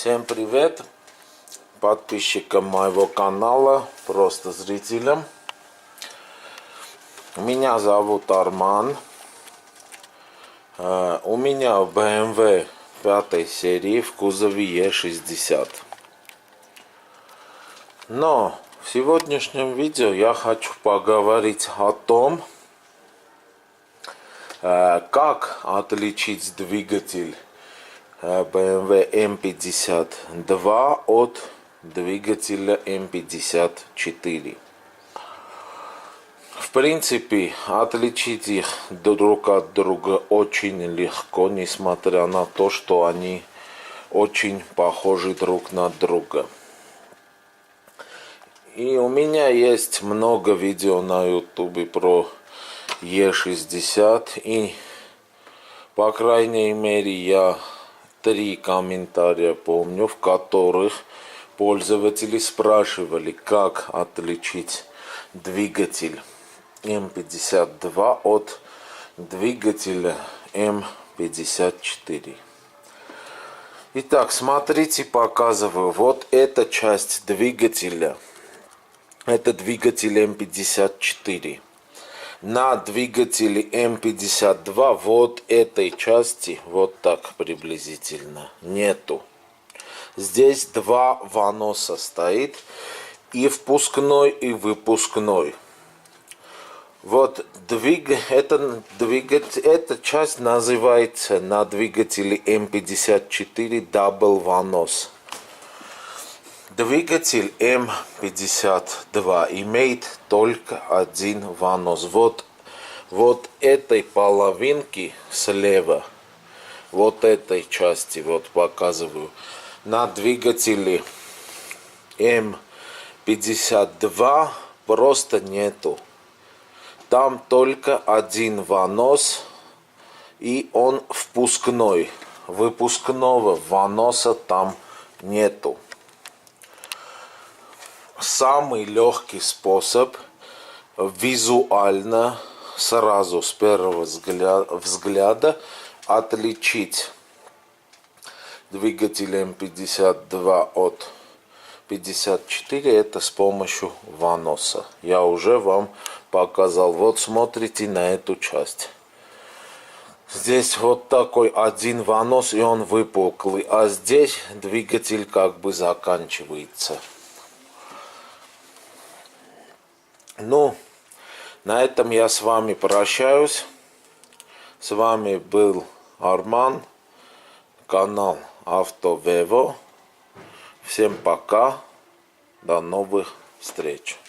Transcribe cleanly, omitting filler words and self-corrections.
Всем привет подписчикам моего канала, просто зрителям. Меня зовут Арман. У меня BMW 5 серии в кузове E60. Но в сегодняшнем видео я хочу поговорить о том, как отличить двигатель BMW M52 от двигателя M54. В принципе, отличить их друг от друга очень легко, несмотря на то, что они очень похожи друг на друга. И у меня есть много видео на YouTube про E60, и по крайней мере я 3 комментария помню, в которых пользователи спрашивали, как отличить двигатель M52 от двигателя M54. Итак, смотрите, показываю. Вот эта часть двигателя. Это двигатель M54. На двигателе M52 вот этой части, вот так приблизительно, нету. Здесь 2 воноса стоит, и впускной, и выпускной. Вот эта часть называется на двигателе M54 Double вонос. Двигатель М52 имеет только один вонос. Вот этой половинки слева, вот этой части, вот показываю, на двигателе М52 просто нету. Там только один вонос, и он впускной. Выпускного воноса там нету. Самый легкий способ визуально, сразу с первого взгляда отличить двигатель М52 от 54, это с помощью воноса. Я уже вам показал. Вот смотрите на эту часть. Здесь вот такой один вонос, и он выпуклый, а здесь двигатель как бы заканчивается. Ну, на этом я с вами прощаюсь. С вами был Арман, канал Автовево. Всем пока, до новых встреч.